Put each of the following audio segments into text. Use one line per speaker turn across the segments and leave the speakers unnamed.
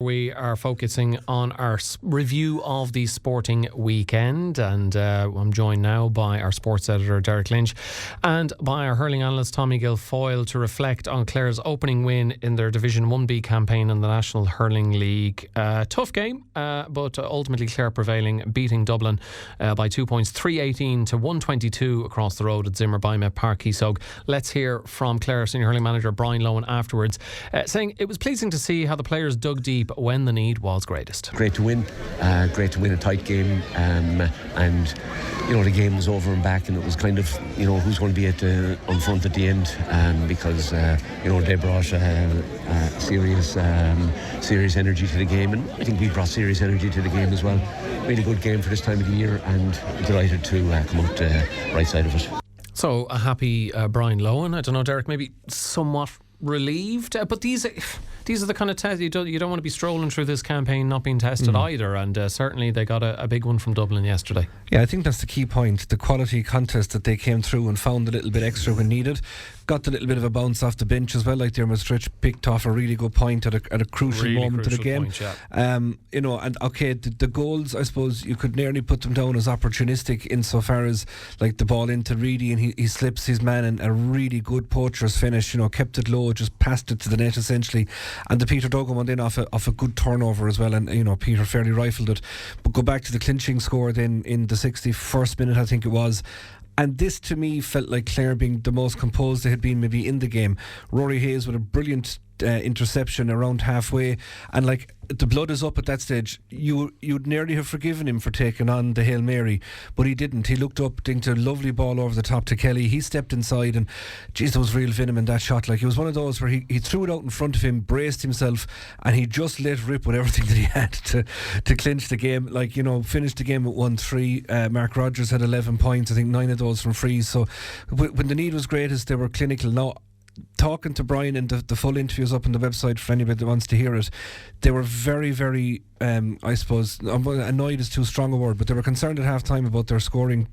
We are focusing on our review of the sporting weekend, and I'm joined now by our sports editor Derrick Lynch and by our hurling analyst Tommy Guilfoyle to reflect on Clare's opening win in their Division 1B campaign in the National Hurling League. Tough game, but ultimately Clare prevailing, beating Dublin by 2 points, 318 to 122 across the road at Zimmer, Biomet, Páirc, Chíosóg. Let's hear from Clare senior hurling manager Brian Lohan afterwards, saying it was pleasing to see how the players dug deep when the need was greatest.
Great to win a tight game, and the game was over and back, and it was kind of who's going to be on front at the end, because they brought serious energy to the game, and I think we brought serious energy to the game as well. Really good game for this time of the year, and delighted to come out the right side of it.
So a happy Brian Lohan. I don't know, Derek, maybe somewhat relieved, but these are the kind of tests you don't want to be strolling through this campaign not being tested either, and certainly they got a big one from Dublin yesterday.
Yeah, I think that's the key point, the quality contest that they came through and found a little bit extra when needed. Got a little bit of a bounce off the bench as well, like Dermot Stritch picked off a really good point at a crucial moment of the game.
Point, yeah.
And okay, the goals, I suppose you could nearly put them down as opportunistic insofar as like the ball into Reedy and he slips his man, and a really good poacher's finish, kept it low, just passed it to the net essentially, and the Peter Duggan one then off a good turnover as well, and Peter fairly rifled it. But go back to the clinching score then in the 61st minute, I think it was. And this to me felt like Clare being the most composed they had been maybe in the game. Rory Hayes with a brilliant interception around halfway, and like the blood is up at that stage. You'd nearly have forgiven him for taking on the Hail Mary, but he didn't. He looked up, dinked a lovely ball over the top to Kelly. He stepped inside, and geez, there was real venom in that shot. Like, it was one of those where he threw it out in front of him, braced himself, and he just let rip with everything that he had to clinch the game. Like, finished the game at 1-3. Mark Rogers had 11 points, I think 9 of those from frees. So when the need was greatest, they were clinical. Now, talking to Brian, and the full interviews up on the website for anybody that wants to hear it, they were very, very I suppose annoyed is too strong a word, but they were concerned at half time about their scoring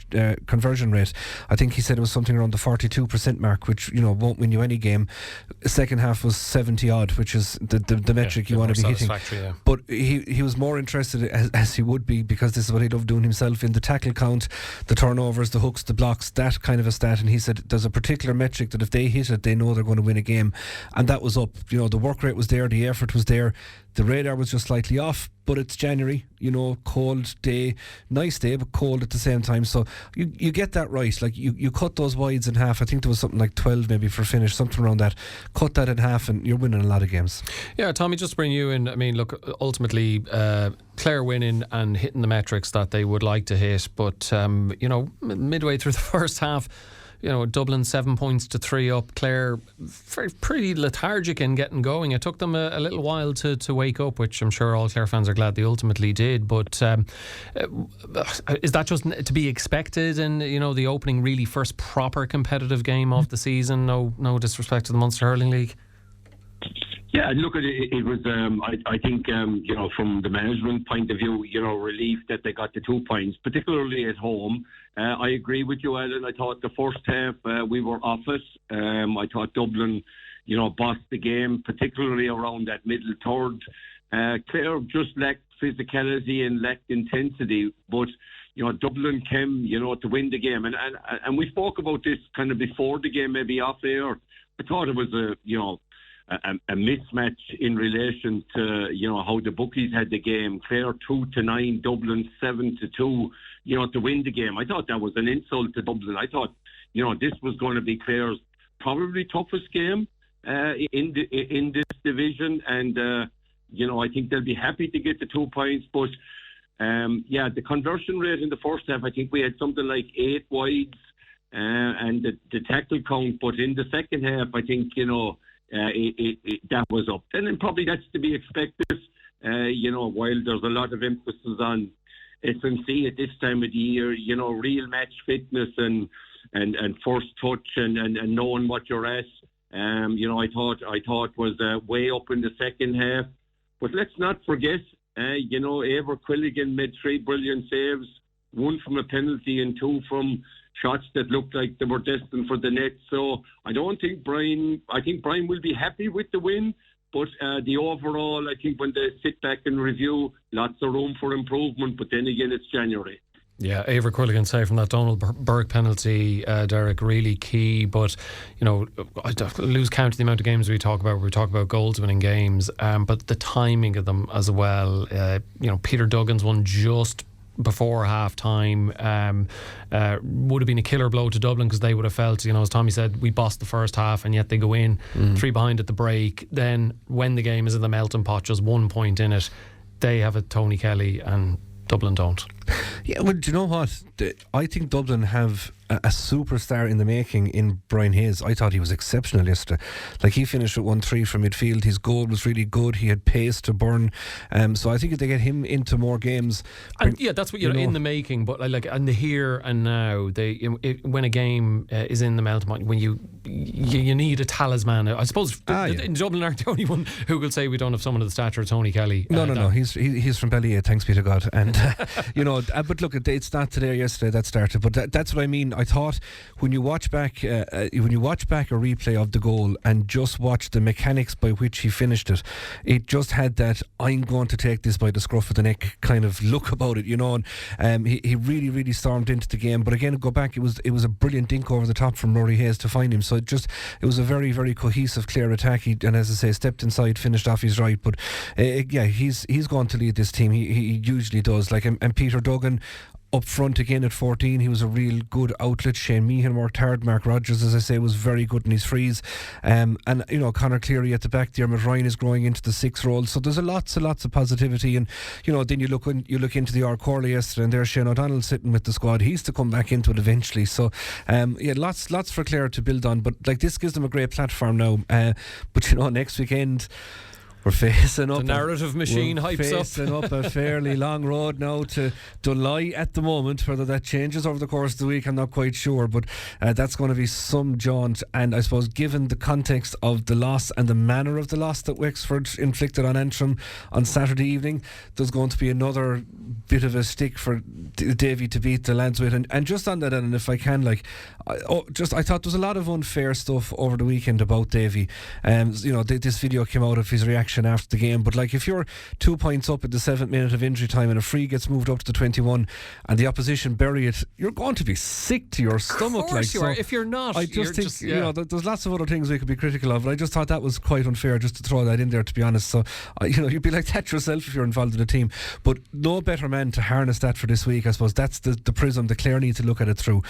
conversion rate. I think he said it was something around the 42% mark, which won't win you any game. Second half was 70 odd, which is the metric you want to be hitting.
Yeah.
But he was more interested, as he would be, because this is what he loved doing himself, in the tackle count, the turnovers, the hooks, the blocks, that kind of a stat. And he said there's a particular metric that if they hit it, they know they're going to win a game, and that was up. The work rate was there, the effort was there, the radar was just slightly off. But it's January, cold day, nice day, but cold at the same time. So you get that right. Like, you cut those wides in half. I think there was something like 12 maybe for finish, something around that. Cut that in half, and you're winning a lot of games. Yeah,
Tommy, just to bring you in. I mean, look, ultimately, Clare winning and hitting the metrics that they would like to hit. But midway through the first half, Dublin 7 points to 3 up. Clare pretty lethargic in getting going. It took them a little while to wake up, which I'm sure all Clare fans are glad they ultimately did. But is that just to be expected in the opening really first proper competitive game of the season? No disrespect to the Munster Hurling League.
Yeah, look, it was, I think, from the management point of view, relief that they got the 2 points, particularly at home. I agree with you, Alan. I thought the first half we were off it. I thought Dublin, bossed the game, particularly around that middle third. Clare just lacked physicality and lacked intensity, but Dublin came, to win the game. And we spoke about this kind of before the game, maybe off air. I thought it was a mismatch in relation to how the bookies had the game. Clare 2-9, Dublin 7-2, to win the game. I thought that was an insult to Dublin. I thought this was going to be Clare's probably toughest game in this division, and I think they'll be happy to get the 2 points. But the conversion rate in the first half, I think we had something like 8 wides and the tackle count. But in the second half, I think that was up. And then probably that's to be expected, while there's a lot of emphasis on SNC at this time of the year, real match fitness and first touch and knowing what you're at. I thought was way up in the second half. But let's not forget, Eibhear Quilligan made 3 brilliant saves, 1 from a penalty and 2 from shots that looked like they were destined for the net. So I think Brian will be happy with the win, But the overall, I think when they sit back and review, lots of room for improvement. But then again, it's January.
Yeah, Eibhear Quilligan say from that Donald Burke penalty, Derrick, really key. But, you know, I lose count of the amount of games we talk about goals winning games, but the timing of them as well. You know, Peter Duggan's one just before half time would have been a killer blow to Dublin, because they would have felt, you know, as Tommy said, we bossed the first half and yet they go in 3 behind at the break. Then when the game is in the melting pot, just 1 point in it, they have a Tony Kelly and Dublin don't.
Yeah, well, do you know what? I think Dublin have a superstar in the making in Brian Hayes. I thought he was exceptional yesterday. Like, he finished at 1-3 from midfield. His goal was really good. He had pace to burn. So I think if they get him into more games,
and yeah, that's what you're in the making. But like, and the here and now, when a game is in the melting pot, when you need a talisman. I suppose in Dublin aren't the only one who will say we don't have someone of the stature of Tony Kelly.
No. He's from Ballyea, thanks be to God. And you know, but look, it's not today or yesterday that started. But that's what I mean. I thought when you watch back a replay of the goal and just watch the mechanics by which he finished it, it just had that I'm going to take this by the scruff of the neck kind of look about it, you know. And he really stormed into the game. But again, go back, it was a brilliant dink over the top from Rory Hayes to find him. So it was a very, very cohesive, clear attack. And as I say, stepped inside, finished off his right. But he's going to lead this team. He usually does. Like, and Peter Duggan up front again at 14, he was a real good outlet. Shane Meehan worked hard. Mark Rogers, as I say, was very good in his frees. And you know, Conor Cleary at the back. Dermot Ryan is growing into the 6th role. So there's lots of positivity. And you know, then you look into the Corley yesterday, and there's Shane O'Donnell sitting with the squad. He's to come back into it eventually. So lots for Clare to build on. But like, this gives them a great platform now. But you know, next weekend we're facing up.
The narrative machine hypes up.
Facing up a fairly long road now to Dunley at the moment. Whether that changes over the course of the week, I'm not quite sure. But that's going to be some jaunt. And I suppose, given the context of the loss and the manner of the loss that Wexford inflicted on Antrim on Saturday evening, there's going to be another bit of a stick for Davy to beat the lads with. And just on that, and if I can, like, I thought there was a lot of unfair stuff over the weekend about Davy. You know, this video came out of his reaction after the game, but like, if you're 2 points up at the 7th minute of injury time and a free gets moved up to the 21 and the opposition bury it, you're going to be sick to your stomach.
Of course, like, you are. If you're not,
I just think you know, there's lots of other things we could be critical of, but I just thought that was quite unfair just to throw that in there, to be honest. So you know, you'd be like that yourself if you're involved in a team. But no better man to harness that for this week. I suppose that's the prism the Clare need to look at it through.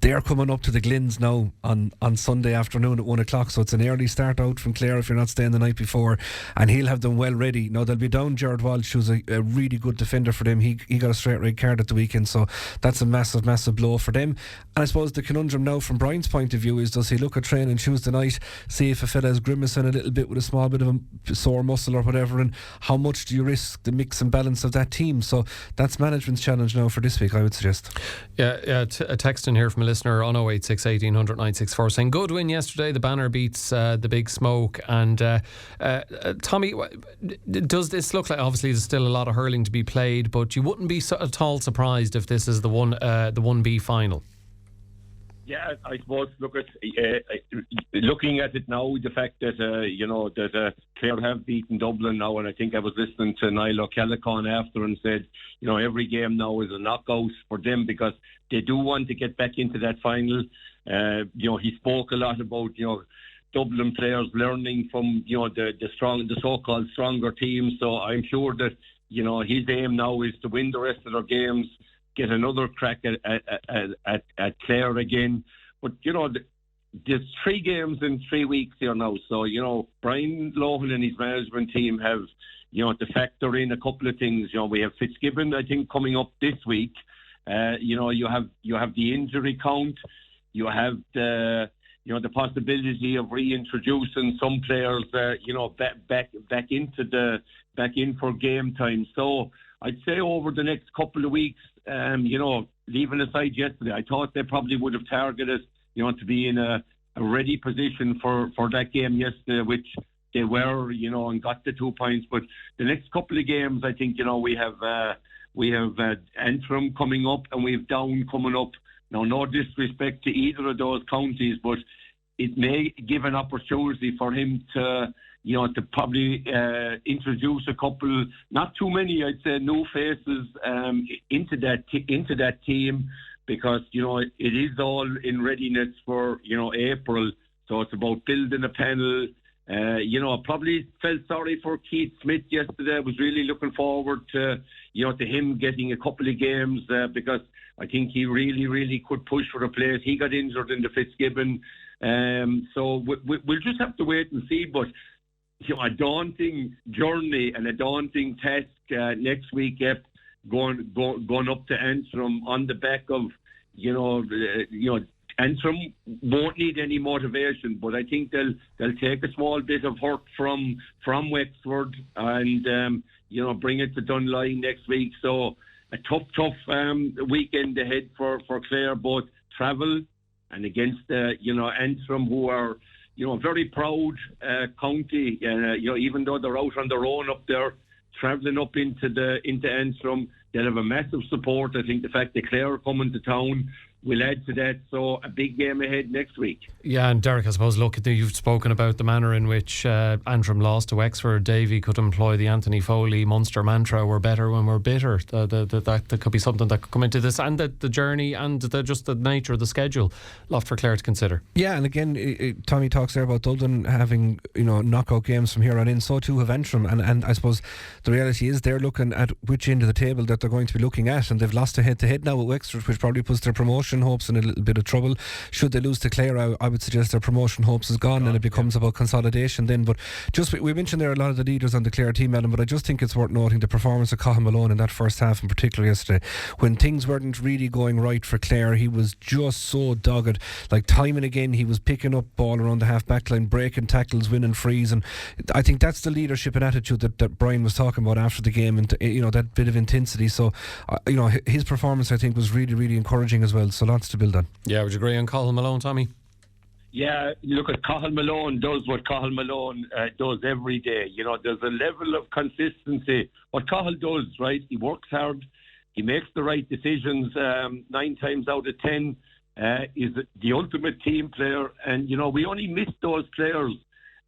They're coming up to the Glens now on Sunday afternoon at 1 o'clock, so it's an early start out from Clare if you're not staying the night before, and he'll have them well ready. Now, they'll be down Jared Walsh, who's a really good defender for them. He got a straight red card at the weekend, so that's a massive blow for them. And I suppose the conundrum now from Brian's point of view is, does he look at training Tuesday night, see if a fella's grimacing a little bit with a small bit of a sore muscle or whatever, and how much do you risk the mix and balance of that team? So that's management's challenge now for this week, I would suggest.
A text in here from a listener on 086 1800 964 saying, good win yesterday, the banner beats the big smoke. And Tommy, does this look like, obviously there's still a lot of hurling to be played, but you wouldn't be at all surprised if this is the 1B final?
Yeah, I suppose, look at looking at it now, the fact that you know, that Clare have beaten Dublin now, and I think I was listening to Niall O'Callaghan after and said, you know, every game now is a knockout for them because they do want to get back into that final. You know, he spoke a lot about, you know, Dublin players learning from, you know, the so-called stronger teams. So I'm sure that, you know, his aim now is to win the rest of their games, get another crack at Clare again. But, you know, there's 3 games in 3 weeks here now. So, you know, Brian Lohan and his management team have, you know, to factor in a couple of things. You know, we have Fitzgibbon, I think, coming up this week. You know, you have the injury count. You have the possibility of reintroducing some players, you know, back in for game time. So I'd say over the next couple of weeks, you know, leaving aside yesterday, I thought they probably would have targeted, you know, to be in a ready position for that game yesterday, which they were, you know, and got the 2 points. But the next couple of games, I think, you know, we have Antrim coming up and we have Down coming up. Now, no disrespect to either of those counties, but it may give an opportunity for him to, to probably introduce a couple, not too many, I'd say, new faces into that team, because it is all in readiness for April. So it's about building a panel. Probably felt sorry for Keith Smith yesterday. Was really looking forward to him getting a couple of games because I think he really, really could push for a place. He got injured in the Fitzgibbon. So we'll just have to wait and see. But a daunting journey and a daunting task next week, going up to Antrim on the back of Antrim won't need any motivation, but I think they'll take a small bit of hurt from Wexford and bring it to Dunline next week. So a tough weekend ahead for Clare, both travel and against Antrim, who are very proud county. Even though they're out on their own up there, travelling up into Antrim, they'll have a massive support. I think the fact that Clare are coming to town will add to that. So a big game ahead next week.
Yeah, and Derek, I suppose, look, you've spoken about the manner in which Antrim lost to Wexford. Davy could employ the Anthony Foley Munster mantra, we're better when we're bitter. That could be something that could come into this, and the journey and just the nature of the schedule. A lot for Clare to consider. Yeah,
and again, Tommy talks there about Dublin having knockout games from here on in. So too have Antrim, and I suppose the reality is they're looking at which end of the table that they're going to be looking at, and they've lost a head-to-head now with Wexford, which probably puts their promotion hopes in a little bit of trouble. Should they lose to Clare, I would suggest their promotion hopes is gone, and it becomes about consolidation then. But just we mentioned there a lot of the leaders on the Clare team, Alan, but I just think it's worth noting the performance of Cathal Malone in that first half in particular yesterday, when things weren't really going right for Clare. He was just so dogged, like time and again he was picking up ball around the half back line, breaking tackles, winning frees, and I think that's the leadership and attitude that Brian was talking about after the game, and that bit of intensity. So his performance, I think, was really, really encouraging as well. So lots to build on.
Yeah, would you agree on Cathal Malone, Tommy?
Yeah, look, at Cathal Malone does what Cathal Malone does every day. There's a level of consistency. What Cathal does, right? He works hard. He makes the right decisions 9 times out of 10. Is the ultimate team player, and we only miss those players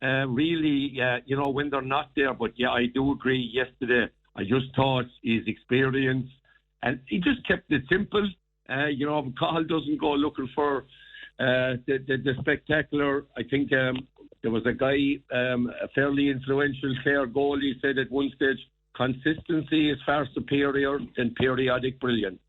really when they're not there. But yeah, I do agree. Yesterday, I just thought his experience, and he just kept it simple. Cathal doesn't go looking for the spectacular. I think there was a guy, a fairly influential Clare goalie, said at one stage, consistency is far superior than periodic brilliance.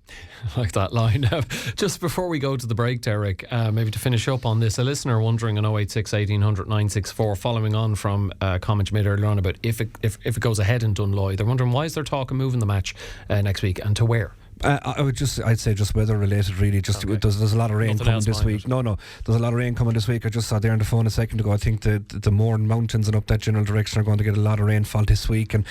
I like that line. Just before we go to the break, Derek, maybe to finish up on this, a listener wondering on 086 1800 964, following on from a comment you made earlier on about if it goes ahead in Dunloy, they're wondering why is there talk of moving the match next week and to where?
I'd say just weather related, really. Just okay. There's a lot of rain coming this week. No, there's a lot of rain coming this week. I just saw there on the phone a second ago. I think the Mourne Mountains and up that general direction are going to get a lot of rainfall this week, and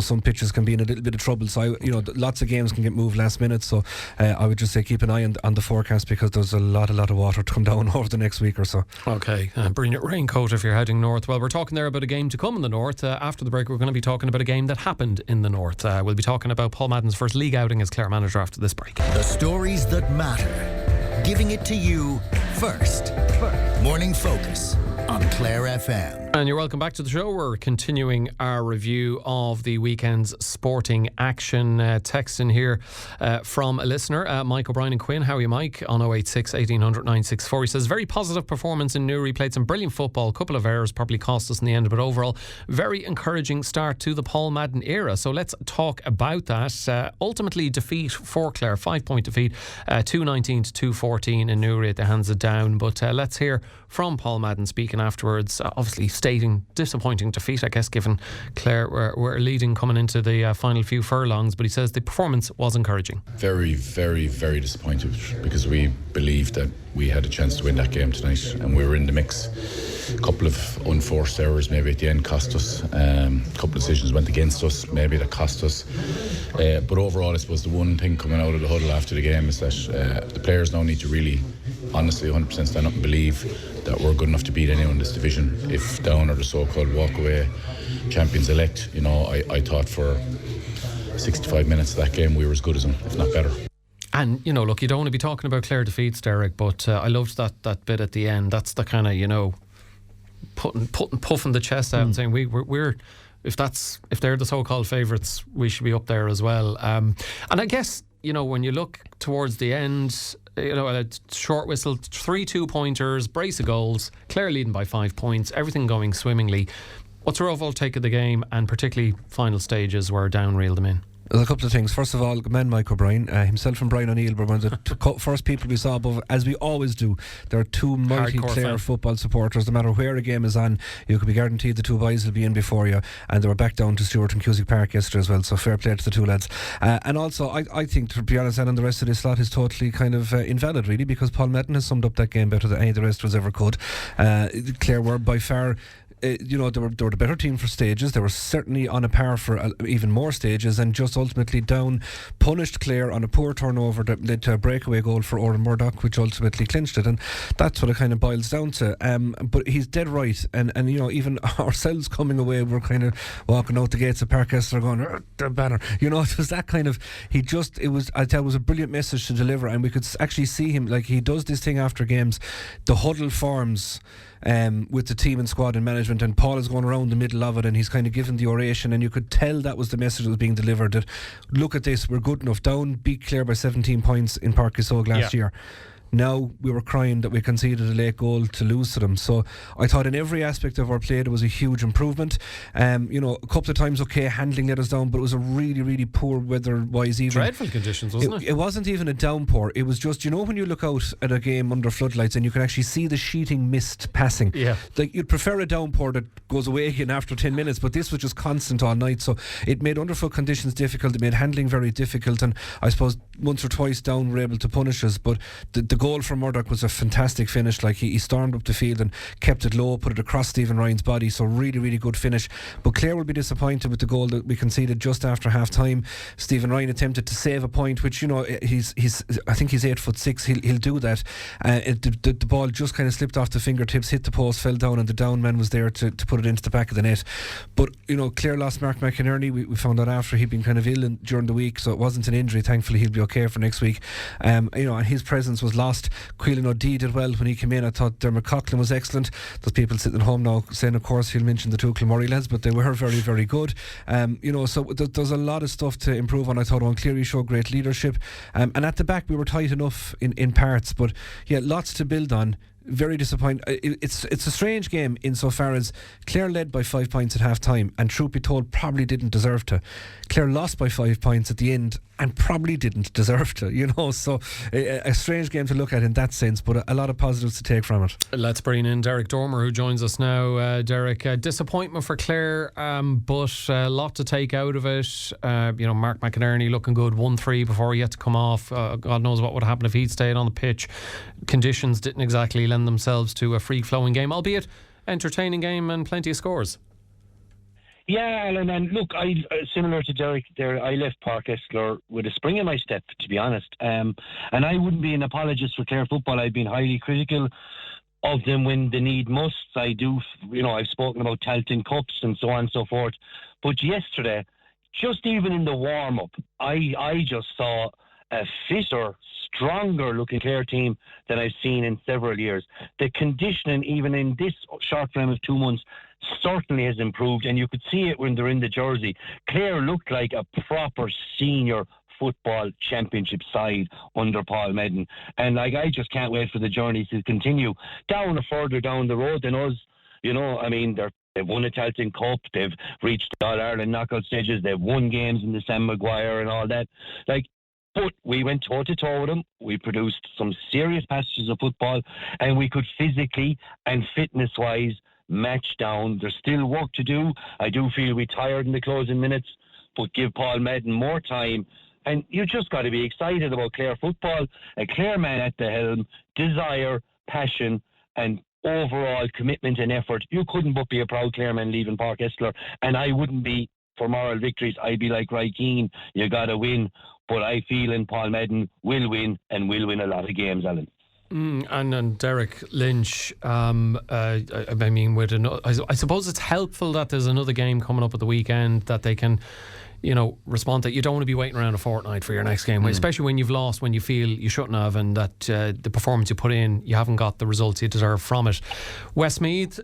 some pitches can be in a little bit of trouble. So lots of games can get moved last minute. So I would just say keep an eye on the forecast, because there's a lot of water to come down over the next week or so.
Okay, bring your raincoat if you're heading north. Well, we're talking there about a game to come in the north. After the break, we're going to be talking about a game that happened in the north. We'll be talking about Paul Madden's first league outing as Clare manager after this break.
The stories that matter. Giving it to you first. Morning Focus on Clare FM.
And you're welcome back to the show. We're continuing our review of the weekend's sporting action. Text in here from a listener, Mike O'Brien and Quinn. How are you, Mike? On 086 1800 964. He says, very positive performance in Newry. Played some brilliant football. A couple of errors probably cost us in the end, but overall, very encouraging start to the Paul Madden era. So let's talk about that. Ultimately, defeat for Clare, 5-point defeat, 2-19 to 2-14 in Newry at the hands of Down. But let's hear from Paul Madden speaking afterwards, obviously stating disappointing defeat, I guess, given Clare were leading coming into the final few furlongs, but he says the performance was encouraging.
Very, very, very disappointed, because we believed that we had a chance to win that game tonight, and we were in the mix. A couple of unforced errors maybe at the end cost us. A couple of decisions went against us, maybe that cost us. But overall, I suppose the one thing coming out of the huddle after the game is that the players now need to really, honestly, 100% stand up and believe that we're good enough to beat anyone in this division. If Down are the so-called walk-away champions-elect, I thought for 65 minutes of that game we were as good as them, if not better.
And, look, you don't want to be talking about Clare defeats, Derek, but I loved that bit at the end. That's the kind of, puffing the chest out and saying we're if they're the so-called favourites, we should be up there as well. And I guess, when you look towards the end, a short whistle, 3 2-pointers, brace of goals, Clare leading by 5 points, everything going swimmingly. What's your overall take of the game, and particularly final stages where Down reeled them in?
There's a couple of things. First of all, good man Mike O'Brien, himself and Brian O'Neill were one of the first people we saw above, as we always do. There are two multi-Clare football supporters. No matter where a game is on, you can be guaranteed the two boys will be in before you, and they were back down to Stewart and Chíosóg Páirc yesterday as well, so fair play to the two lads. And also, I think, to be honest, and the rest of this slot is totally kind of invalid, really, because Paul Madden has summed up that game better than any of the rest of us ever could. Clare were by far... they were the better team for stages. They were certainly on a par for even more stages, and just ultimately Down punished Clare on a poor turnover that led to a breakaway goal for Oran Murdoch, which ultimately clinched it, and that's what it kind of boils down to. But he's dead right, and even ourselves coming away, we're kind of walking out the gates of Páirc Esler going, the banner, it was that kind of, it was a brilliant message to deliver, and we could actually see him, like, he does this thing after games, the huddle forms with the team and squad and management, and Paul is going around the middle of it, and he's kind of given the oration, and you could tell that was the message that was being delivered, that look at this, we're good enough. Down beat Clare by 17 points in Páirc Chíosóg last year. Now we were crying that we conceded a late goal to lose to them. So I thought in every aspect of our play there was a huge improvement. A couple of times, handling let us down, but it was a really, really poor weather-wise even.
Dreadful conditions, wasn't it?
It wasn't even a downpour. It was just, when you look out at a game under floodlights and you can actually see the sheeting mist passing. Yeah. Like, you'd prefer a downpour that goes away again after 10 minutes, but this was just constant all night. So it made underfoot conditions difficult. It made handling very difficult, and I suppose once or twice Down were able to punish us, but the goal from Murdoch was a fantastic finish. Like, he stormed up the field and kept it low, put it across Stephen Ryan's body, so really, really good finish. But Clare will be disappointed with the goal that we conceded just after half time. Stephen Ryan attempted to save a point, which, he's I think he's 8'6". He'll do that. The ball just kind of slipped off the fingertips, hit the post, fell down, and the Down man was there to put it into the back of the net. But Clare lost Mark McInerney. We found out after he'd been kind of ill during the week, so it wasn't an injury. Thankfully he'll be okay for next week. And his presence was lost. Quillan O'Dea did well when he came in. I thought Dermot Coughlin was excellent. There's people sitting at home now saying, of course, he'll mention the two Kilmurray lads, but they were very, very good. So there's a lot of stuff to improve on. I thought Cleary showed great leadership, and at the back we were tight enough in parts, but lots to build on. Very disappointing. It's a strange game insofar as Clare led by 5 points at half time, and truth be told, probably didn't deserve to. Clare lost by 5 points at the end and probably didn't deserve to, so a strange game to look at in that sense, but a lot of positives to take from it.
Let's bring in Derek Dormer, who joins us now. Derek, disappointment for Clare, but a lot to take out of it. Mark McInerney looking good, 1-3 before he had to come off. God knows what would happen if he'd stayed on the pitch. Conditions didn't exactly lend themselves to a free-flowing game, albeit entertaining game and plenty of scores.
Yeah, Alan, and look, similar to Derek there, I left Páirc Esler with a spring in my step, to be honest. And I wouldn't be an apologist for Clare football. I've been highly critical of them when the need must. I do, I've spoken about Talton Cups and so on and so forth. But yesterday, just even in the warm-up, I just saw a fitter, stronger looking Clare team than I've seen in several years. The conditioning, even in this short frame of 2 months, certainly has improved, and you could see it when they're in the jersey. Clare looked like a proper senior football championship side under Paul Madden, and I just can't wait for the journey to continue down or further down the road than us. They've won a Talton Cup, they've reached the All-Ireland knockout stages, they've won games in the Sam Maguire and all that. But we went toe-to-toe with them. We produced some serious passages of football, and we could physically and fitness-wise match down. There's still work to do. I do feel we tired in the closing minutes, but give Paul Madden more time. And you just got to be excited about Clare football. A Clare man at the helm, desire, passion, and overall commitment and effort. You couldn't but be a proud Clare man leaving Páirc Esler, and I wouldn't be for moral victories. I'd be like Ry Keane, you got to win. But I feel in Paul Madden will win, and will win a lot of games, Alan.
And Derrick, Lynch, I suppose it's helpful that there's another game coming up at the weekend that they can, respond that you don't want to be waiting around a fortnight for your next game, especially when you've lost, when you feel you shouldn't have, and that the performance you put in, you haven't got the results you deserve from it. Westmeath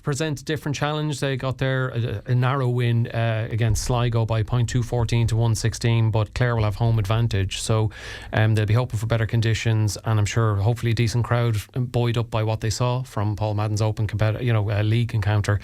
present a different challenge. They got a narrow win against Sligo by 0.214 to 116, but Clare will have home advantage, so they'll be hoping for better conditions, and I'm sure hopefully a decent crowd buoyed up by what they saw from Paul Madden's open league encounter,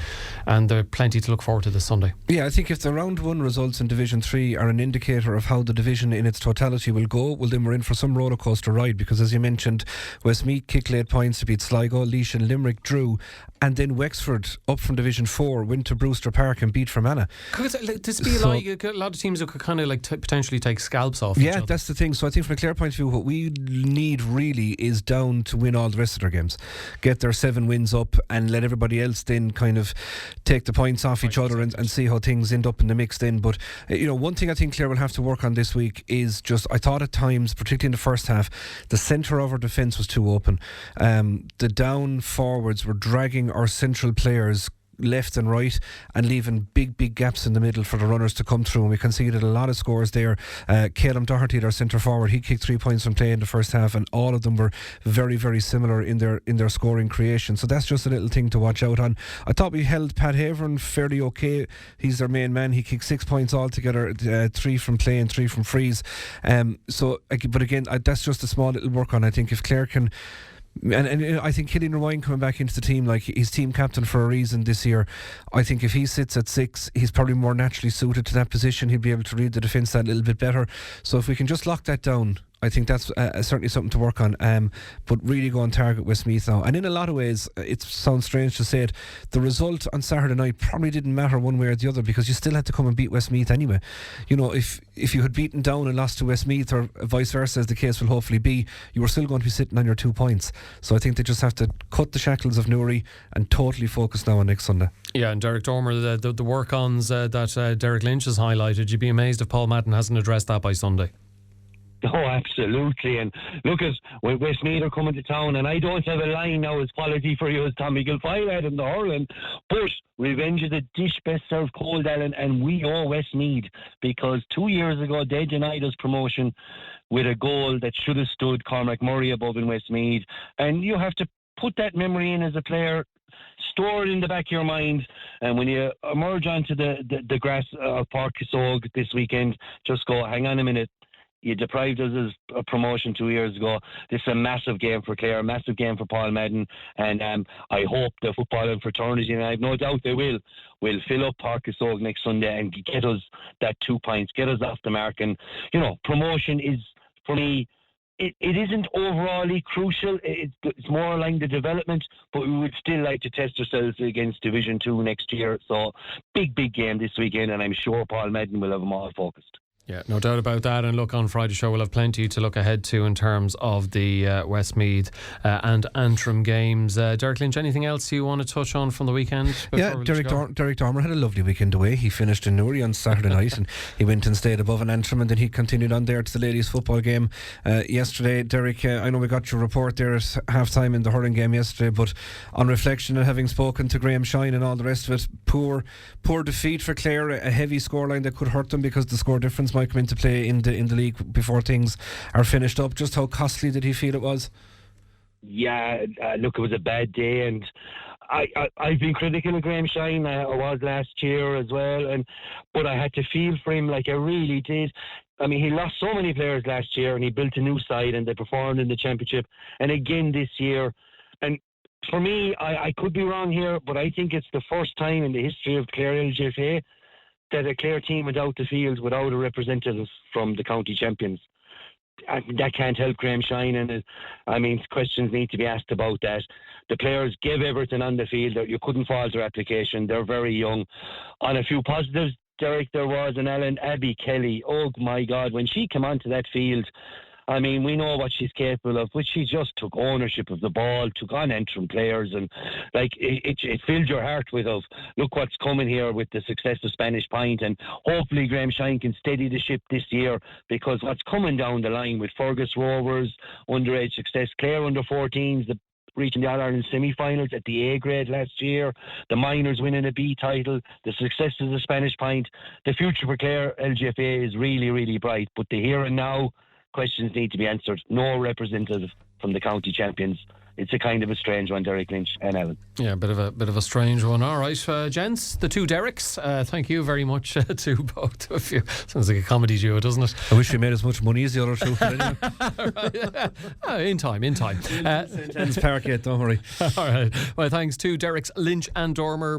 and there's plenty to look forward to this Sunday.
Yeah, I think if the round one results in Division 3 are an indicator of how the division in its totality will go, well then we're in for some rollercoaster ride, because as you mentioned, Westmeath kicked late points to beat Sligo, Laois and Limerick drew, and then Wexford, up from Division 4, went to Brewster Park and beat Fermanagh.
Could this be a lot of teams who could kind of potentially take scalps off each other?
That's the thing. So I think from a Clare point of view, what we need really is down to win all the rest of their games, get their 7 wins up, and let everybody else then kind of take the points off each other and see how things end up in the mix then. But one thing I think Clare will have to work on this week is just, I thought at times, particularly in the first half, the centre of our defence was too open. The down forwards were dragging our central players left and right and leaving big gaps in the middle for the runners to come through, and we conceded a lot of scores there. Caleb Doherty, our centre forward, he kicked 3 points from play in the first half, and all of them were very, very similar in their scoring creation, so that's just a little thing to watch out on. I thought we held Pat Havern fairly okay. He's their main man. He kicked 6 points altogether, 3 from play and 3 from frees, but again, that's just a small little work on. I think if Clare can, and I think Killian Ryan coming back into the team, like he's team captain for a reason this year. I think if he sits at 6, he's probably more naturally suited to that position. He'll be able to read the defence that little bit better. So if we can just lock that down, I think that's certainly something to work on, but really go on target Westmeath now. And in a lot of ways, it sounds strange to say it, the result on Saturday night probably didn't matter one way or the other, because you still had to come and beat Westmeath anyway. If you had beaten down and lost to Westmeath, or vice versa as the case will hopefully be, you were still going to be sitting on your 2 points. So I think they just have to cut the shackles of Newry and totally focus now on next Sunday.
Yeah, and Derek Dormer, the work-ons that Derek Lynch has highlighted, you'd be amazed if Paul Madden hasn't addressed that by Sunday.
Oh, absolutely. And look at Westmeath are coming to town, and I don't have a line now as quality for you as Tommy Guilfoyle had in the Hurling, but revenge is a dish best served cold, Alan, and we owe Westmeath, because 2 years ago they denied us promotion with a goal that should have stood Cormac Murray above in Westmeath, and you have to put that memory in as a player, store it in the back of your mind, and when you emerge onto the grass of Páirc this weekend, just go, hang on a minute, you deprived us of a promotion 2 years ago. This is a massive game for Clare, a massive game for Paul Madden, and I hope the footballing fraternity, and I have no doubt they will fill up Páirc next Sunday and get us that 2 points, get us off the mark. And promotion is, for me, it isn't overally crucial. It's more along the development, but we would still like to test ourselves against Division 2 next year. So big game this weekend, and I'm sure Paul Madden will have them all focused.
Yeah, no doubt about that. And look, on Friday's show we'll have plenty to look ahead to in terms of the Westmeath and Antrim games. Derek Lynch, anything else you want to touch on from the weekend?
Yeah, Derek Dormer had a lovely weekend away. He finished in Newry on Saturday night, and he went and stayed above an Antrim, and then he continued on there to the ladies' football game yesterday. Derek, I know we got your report there at half time in the hurling game yesterday, but on reflection and having spoken to Graham Shine and all the rest of it, poor defeat for Clare, a heavy scoreline that could hurt them because the score difference might come into play in the league before things are finished up. Just how costly did he feel it was?
Yeah, look, it was a bad day, and I've been critical of Graham Shine. I was last year as well, but I had to feel for him, like I really did. I mean, he lost so many players last year, and he built a new side, and they performed in the championship, and again this year. And for me, I could be wrong here, but I think it's the first time in the history of Clare LGFA that a Clare team went out the field without a representative from the county champions. That can't help Graham Shine, and questions need to be asked about that. The players gave everything on the field. You couldn't fault their application. They're very young. On a few positives, Derek, there was an Abby Kelly. Oh my God, when she came onto that field, I mean, we know what she's capable of, but she just took ownership of the ball, took on Antrim players, and like it filled your heart with look what's coming here with the success of Spanish Point, and hopefully Graham Shine can steady the ship this year, because what's coming down the line with Fergus Rovers, underage success, Clare under 14s, reaching the All-Ireland semi-finals at the A grade last year, the minors winning a B title, the success of the Spanish Pint. The future for Clare LGFA is really, really bright, but the here and now questions need to be answered. No representative from the county champions. It's a kind of a strange one, Derek, Lynch and Alan.
Yeah, a bit of a strange one. All right, gents, the two Derricks, thank you very much to both of you. Sounds like a comedy duo, doesn't it?
I wish we made as much money as the other two.
In time.
St. Pairc yet, don't worry.
All right. Well, thanks to Derricks, Lynch and Dormer.